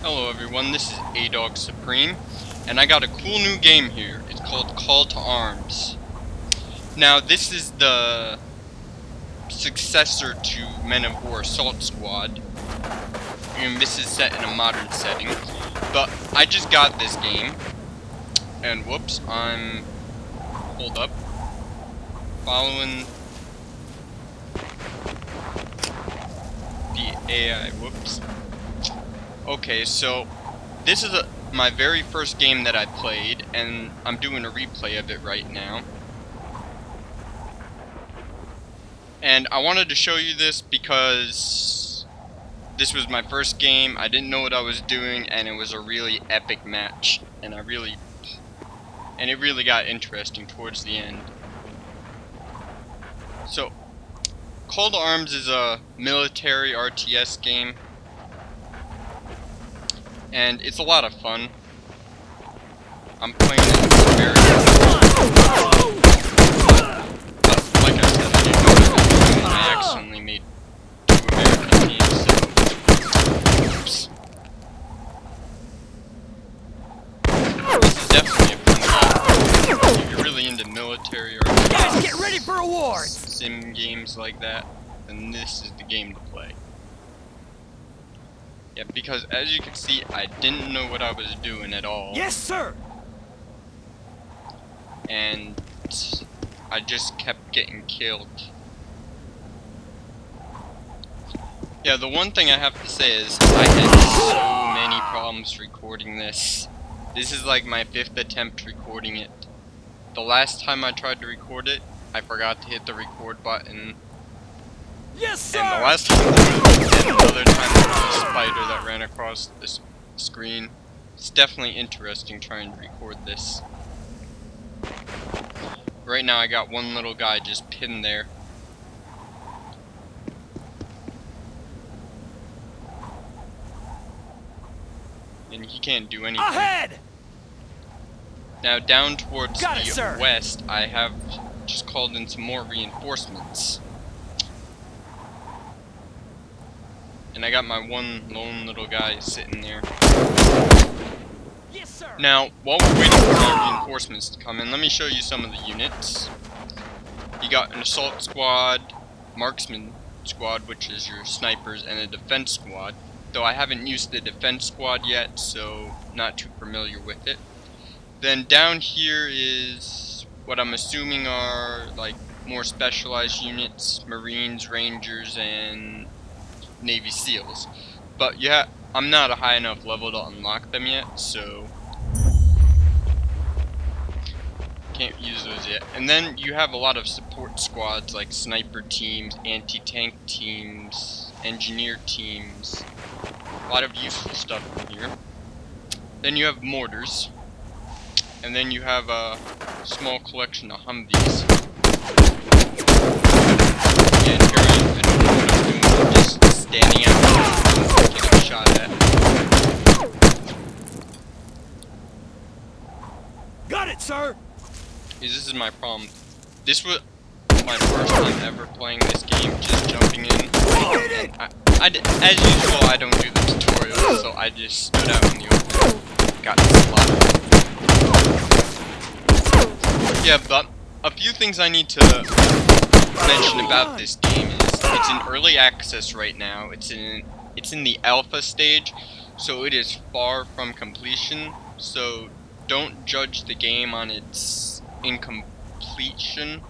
Hello everyone, this is Adog Supreme, and I got a cool new game here. It's called Call to Arms. Now, this is the successor to Men of War Assault Squad, and this is set in a modern setting. But I just got this game, and whoops, hold up, following the AI, whoops. Okay, so this is my very first game that I played, and I'm doing a replay of it right now. And I wanted to show you this because this was my first game. I didn't know what I was doing, and it was a really epic match, and it really got interesting towards the end. So, Call to Arms is a military RTS game, and it's a lot of fun. I'm playing it very like I said, I accidentally made 2 American teams, so oops. This is definitely a fun game. If you're really into military or guys, get ready for awards! Sim games like that, then this is the game to play. Yeah, because as you can see, I didn't know what I was doing at all. Yes, sir! And I just kept getting killed. Yeah, the one thing I have to say is I had so many problems recording this. This is like my 5th attempt recording it. The last time I tried to record it, I forgot to hit the record button. Yes, sir! And the last time, and another time there was a spider that ran across this screen. It's definitely interesting trying to record this. Right now I got one little guy just pinned there. And he can't do anything. Ahead! Now down towards Got it, the sir. west, I have just called in some more reinforcements. And I got my one lone little guy sitting there. Yes, sir! Now, while we're waiting for our reinforcements to come in, let me show you some of the units. You got an assault squad, marksman squad, which is your snipers, and a defense squad. Though I haven't used the defense squad yet, so not too familiar with it. Then down here is what I'm assuming are like more specialized units, Marines, Rangers, and Navy SEALs. But yeah, I'm not a high enough level to unlock them yet, so can't use those yet. And then you have a lot of support squads like sniper teams, anti-tank teams, engineer teams. A lot of useful stuff in here. Then you have mortars. And then you have a small collection of Humvees. And here I don't know what I'm doing. I'm just standing out there getting shot at. Got it, sir! This is my problem. This was my first time ever playing this game, just jumping in. As usual, I don't do the tutorial, so I just stood out in the open. Got slaughtered. Yeah, but a few things I need to mention about this game is it's in early access right now. It's in the alpha stage, so it is far from completion. So don't judge the game on its incompletion,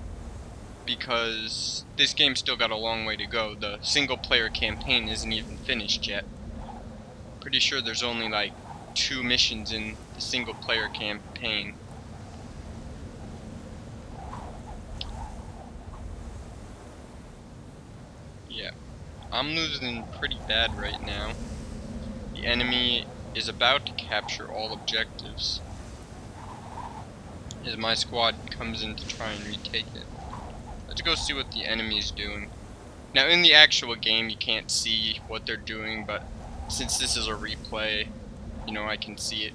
because this game's still got a long way to go. The single player campaign isn't even finished yet. Pretty sure there's only like 2 missions in the single player campaign. Yeah, I'm losing pretty bad right now. The enemy is about to capture all objectives as my squad comes in to try and retake it. Let's go see what the enemy is doing. Now in the actual game you can't see what they're doing, but since this is a replay, you know, I can see it.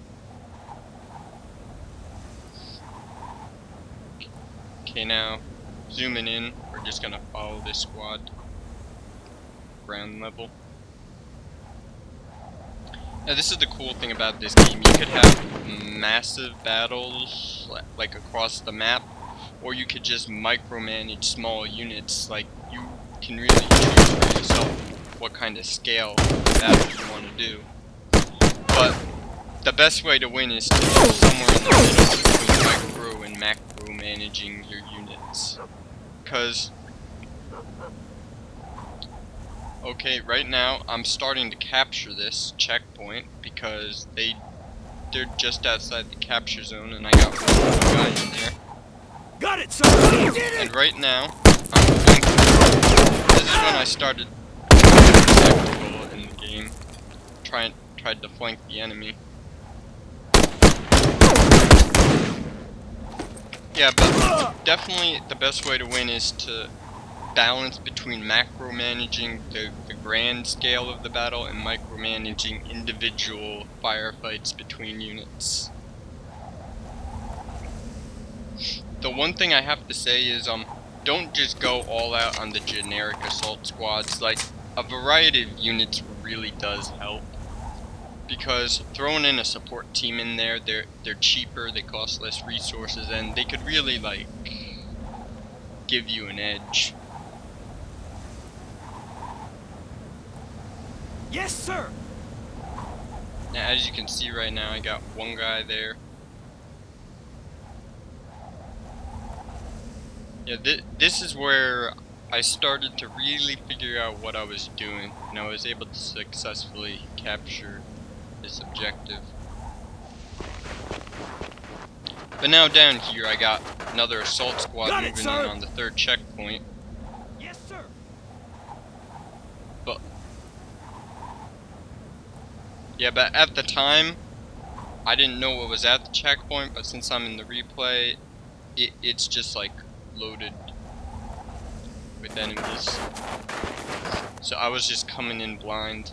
Okay, now zooming in, we're just gonna follow this squad ground level. Now this is the cool thing about this game. You could have massive battles like across the map, or you could just micromanage small units. Like, you can really choose for yourself what kind of scale battle you want to do. But the best way to win is to go somewhere in the middle between micro and macro managing your units. Because, okay, right now I'm starting to capture this checkpoint because they're just outside the capture zone, and I got one more guy in there. Got it, sir! You did it! And right now I'm flanking. This is when I started tactical in the game. Tried to flank the enemy. Yeah, but definitely the best way to win is to balance between macro-managing the grand scale of the battle and micromanaging individual firefights between units. The one thing I have to say is, don't just go all out on the generic assault squads. Like, a variety of units really does help. Because throwing in a support team in there, they're cheaper, they cost less resources, and they could really, like, give you an edge. Yes, sir! Now, as you can see right now, I got one guy there. Yeah, this is where I started to really figure out what I was doing, and I was able to successfully capture this objective. But now down here, I got another assault squad moving in on the third checkpoint. Yes, sir! But yeah, but at the time, I didn't know what was at the checkpoint. But since I'm in the replay, it's just like loaded with enemies. So I was just coming in blind.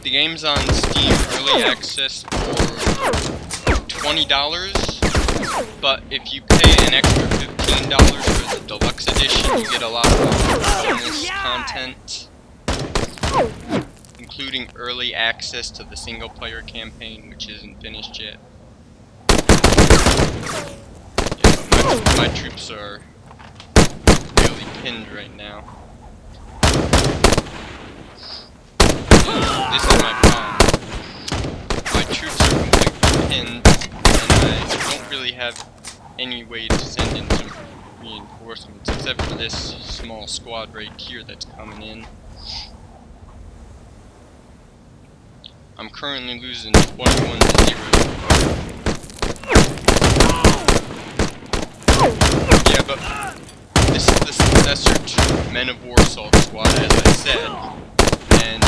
The game's on Steam Early Access for $20, but if you pay an extra $15 for the Deluxe Edition, you get a lot of bonus content, including early access to the single-player campaign, which isn't finished yet. Yeah, my troops are really pinned right now. This is my problem. My troops are completely pinned, and I don't really have any way to send in some reinforcements, except for this small squad right here that's coming in. I'm currently losing 21-0. Yeah, but this is the successor to Men of War Assault Squad, as I said. And,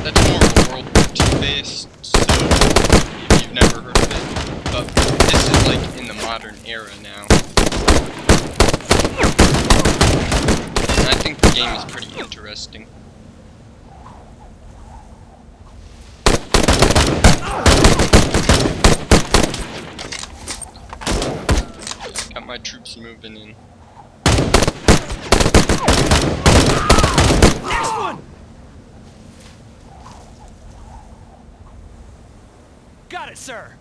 that's more of a World War II based, so if you've never heard of it, but this is like in the modern era now. And I think the game is pretty interesting. Got my troops moving in. Next one! Got it, sir!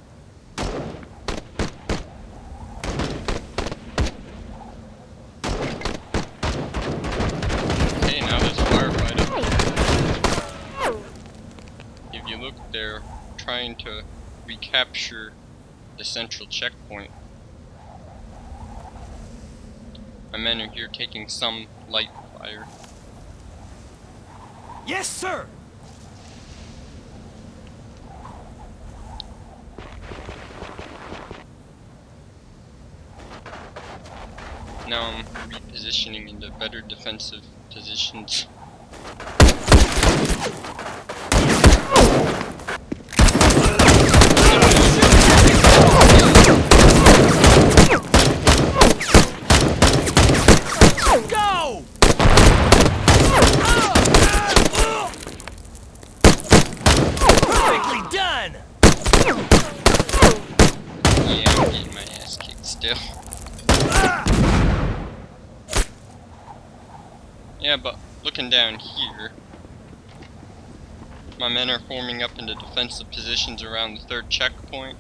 Hey, now there's a firefight up here. If you look, they're trying to recapture the central checkpoint. My men are here taking some light fire. Yes, sir! Now I'm repositioning into better defensive positions. still. Yeah, but looking down here, my men are forming up into defensive positions around the 3rd checkpoint,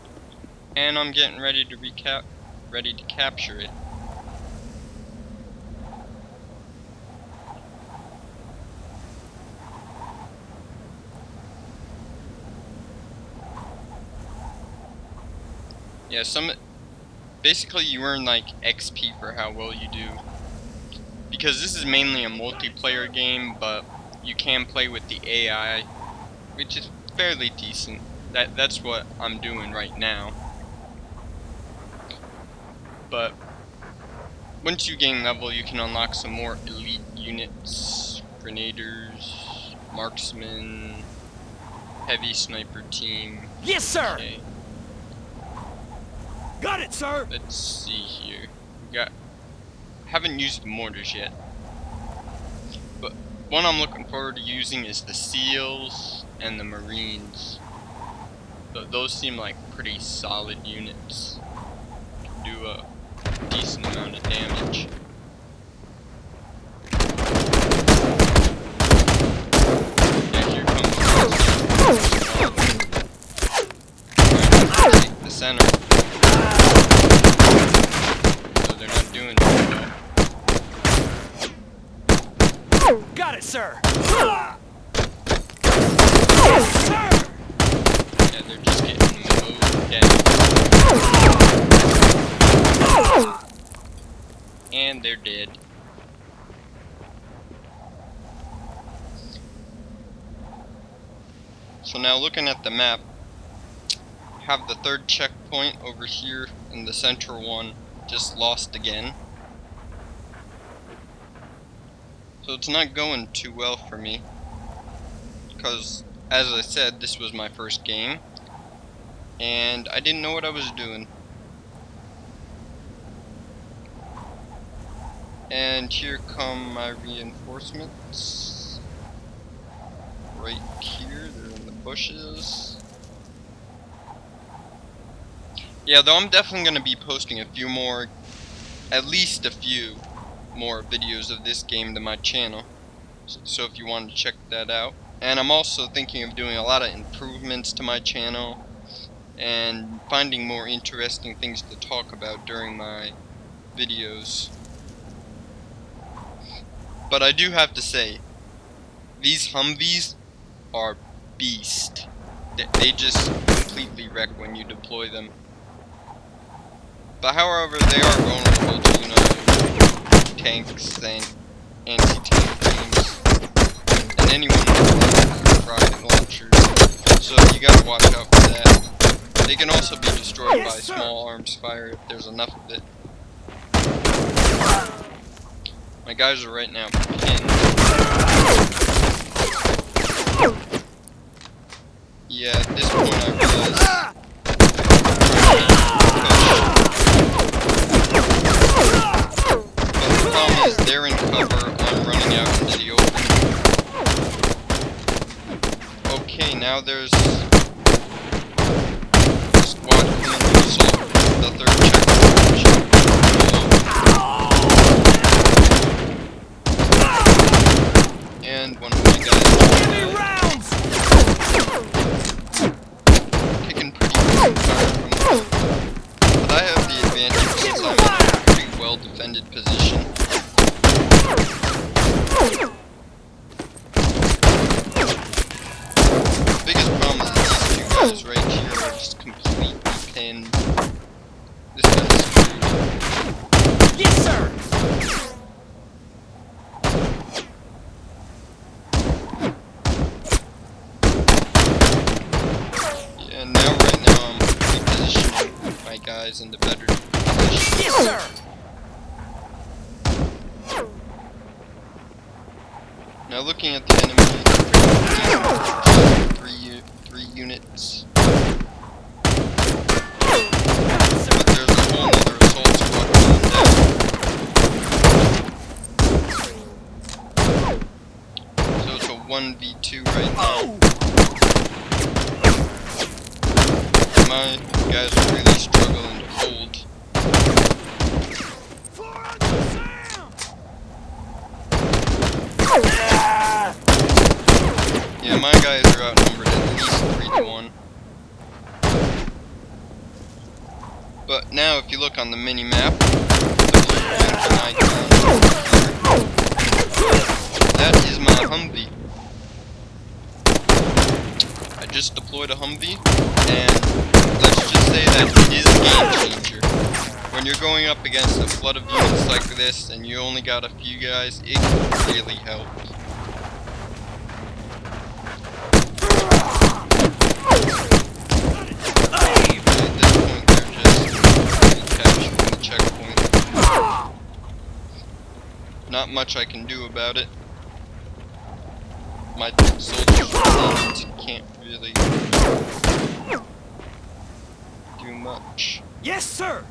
and I'm getting ready to capture it. Yeah, basically you earn like XP for how well you do. Because this is mainly a multiplayer game, but you can play with the AI, which is fairly decent. That's what I'm doing right now. But once you gain level, you can unlock some more elite units, grenadiers, marksmen, heavy sniper team. Yes, sir. Okay. Got it, sir. Let's see here. Haven't used the mortars yet, but one I'm looking forward to using is the SEALs and the Marines. Those seem like pretty solid units. Do a decent amount of damage. Yeah, here comes the center. So they're not doing too well. Got it, sir. Yes, sir. Yeah, they're just getting mowed down. And they're dead. So now looking at the map, have the 3rd checkpoint over here and the central one just lost again. So it's not going too well for me, because as I said, this was my first game and I didn't know what I was doing. And here come my reinforcements. Right here, they're in the bushes. Yeah, though I'm definitely going to be posting at least a few more videos of this game to my channel. So if you want to check that out. And I'm also thinking of doing a lot of improvements to my channel and finding more interesting things to talk about during my videos. But I do have to say, these Humvees are beast. They just completely wreck when you deploy them. But however, they are vulnerable to, tanks and anti-tank teams, and anyone with rocket launchers. So you gotta watch out for that. They can also be destroyed by small arms fire if there's enough of it. My guys are right now pinned. Yeah, at this point I realized. But the problem is they're in cover, I'm running out into the open. Okay, now there's a squad coming to assault the 3rd checkpoint. And one of my guys kicking pretty good fire from the boat. But I have the advantage since I'm in a pretty well defended position. The biggest problem is these 2 guys right here are just completely pinned. This guy's screwed. Yes, sir. Right now I'm repositioning my guys into better position. Yes, sir. Now looking at the enemy, three units. But there's a whole other assault squad coming down. So it's a 1v2 right now. My guys are really struggling to hold. Yeah, my guys are outnumbered at least 3-1. But now, if you look on the mini map, that is my Humvee. I just deployed a Humvee, and let's just say that it is a game changer. When you're going up against a flood of units like this, and you only got a few guys, it really helps. Not much I can do about it. My soldiers can't really do much. Yes, sir.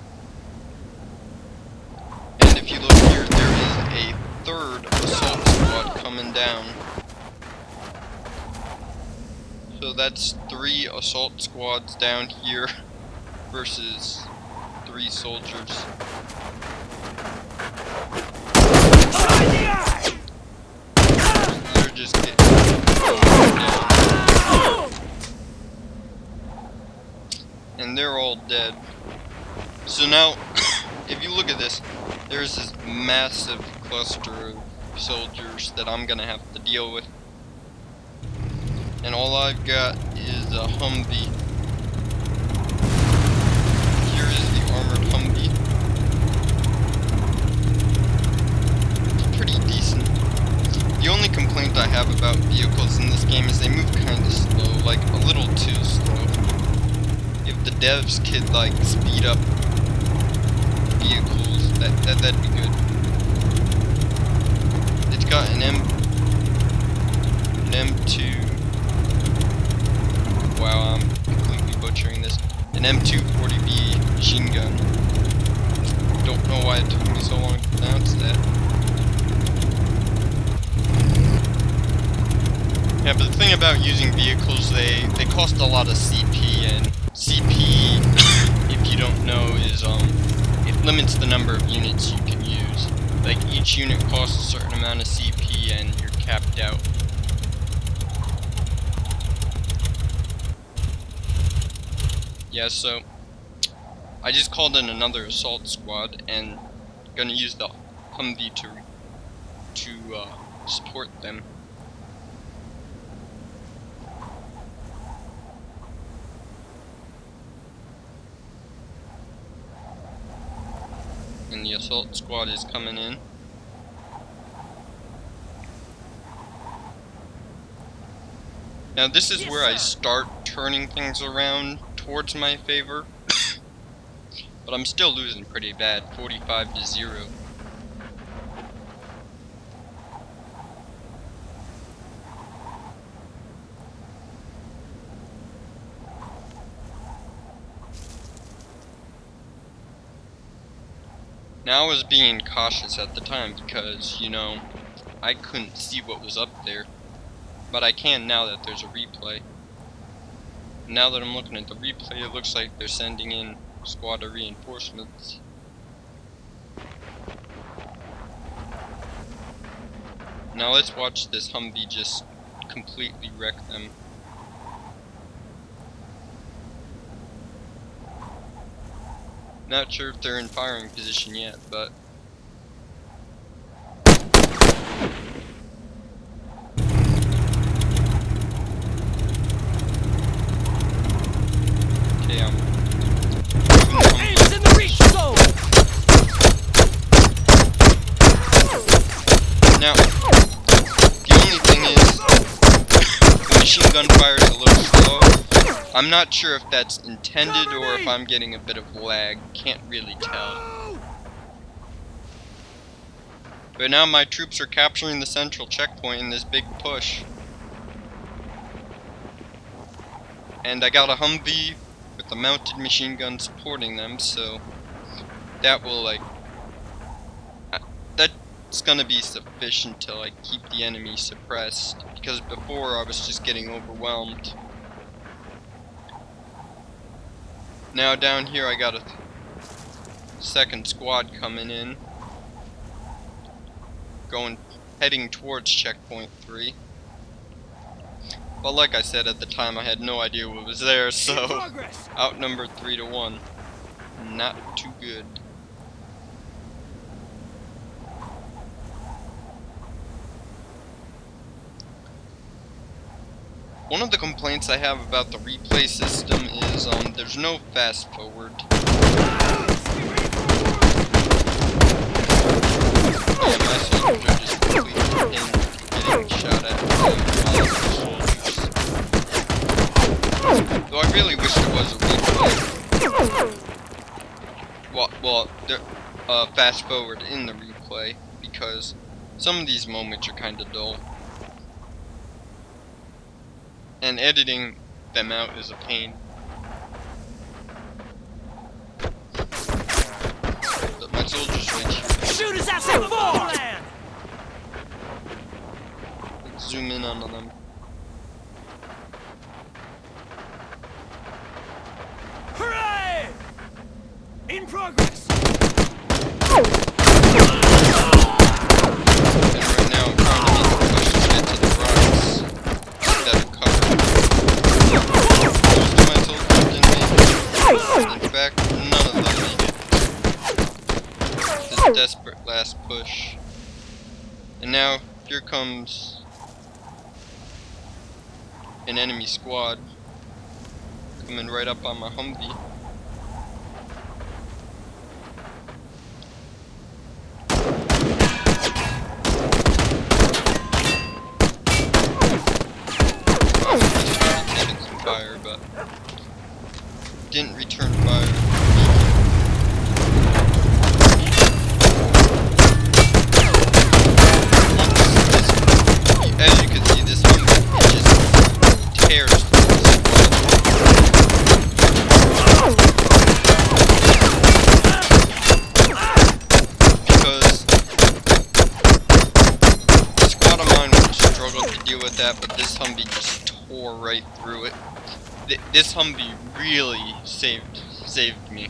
And if you look here, there is a third assault squad coming down. So that's 3 assault squads down here versus 3 soldiers. They're just getting and they're all dead. So now, if you look at this, there's this massive cluster of soldiers that I'm gonna have to deal with. And all I've got is a Humvee. Here is the armored Humvee. It's pretty decent. The only complaint I have about vehicles in this game is they move kinda slow, like a little too slow. If the devs could like speed up vehicles, that'd be good. It's got an M2. Wow, I'm completely butchering this. An M240B machine gun. Don't know why it took me so long to pronounce that. Yeah, but the thing about using vehicles, they cost a lot of CP, and CP, if you don't know, is it limits the number of units you can use. Like each unit costs a certain amount of CP, and you're capped out. Yeah, so I just called in another assault squad, and gonna use the Humvee to support them. And the assault squad is coming in. Now this is where I start turning things around towards my favor. But I'm still losing pretty bad, 45-0. Now I was being cautious at the time because, you know, I couldn't see what was up there. But I can now that there's a replay. Now that I'm looking at the replay, it looks like they're sending in squad of reinforcements. Now let's watch this Humvee just completely wreck them. Not sure if they're in firing position yet, but okay, Aims in the reach zone. now the only thing is the machine gun fire is a little slow. I'm not sure if that's intended or if I'm getting a bit of lag. Can't really tell. But now my troops are capturing the central checkpoint in this big push. And I got a Humvee with a mounted machine gun supporting them, so that will that's gonna be sufficient to like keep the enemy suppressed, because before I was just getting overwhelmed. Now down here I got a second squad coming in, heading towards checkpoint 3. But like I said at the time, I had no idea what was there, In so progress. outnumbered 3 to 1. Not too good. One of the complaints I have about the replay system is there's no fast forward. Yeah, my soldiers are just completely getting shot at by all of the soldiers. Though I really wish there was a replay. Well, there, fast forward in the replay, because some of these moments are kind of dull. And editing them out is a pain. But my soldiers right here. Shoot us outside the land! Let's zoom in on them. Hooray! In progress. And right now I'm trying to make a push to get to the rocks that are covered. Most of my soldiers didn't make it. In fact, none of them made it. This desperate last push. And now, here comes an enemy squad coming right up on my Humvee. Fire, but didn't return fire. As you can see, this Humvee just tears through the squad. Because the squad of mine would have struggled to deal with that, but this Humvee just tore right through it. This Humvee really saved me.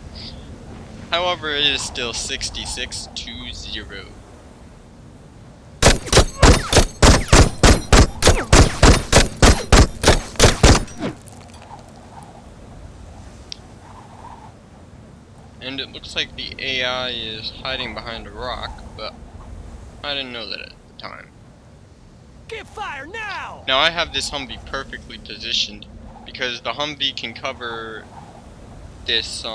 However, it is still 66-0. And it looks like the AI is hiding behind a rock, but I didn't know that at the time. Get fire now! Now I have this Humvee perfectly positioned because the Humvee can cover this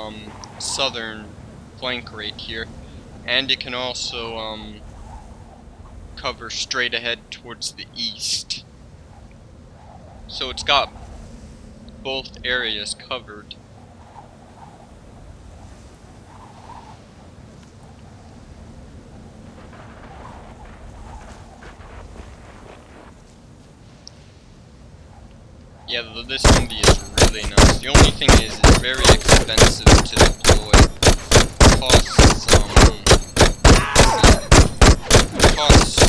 southern flank right here, and it can also cover straight ahead towards the east. So it's got both areas covered. Yeah, this Humvee is really nice. The only thing is it's very expensive to deploy. It costs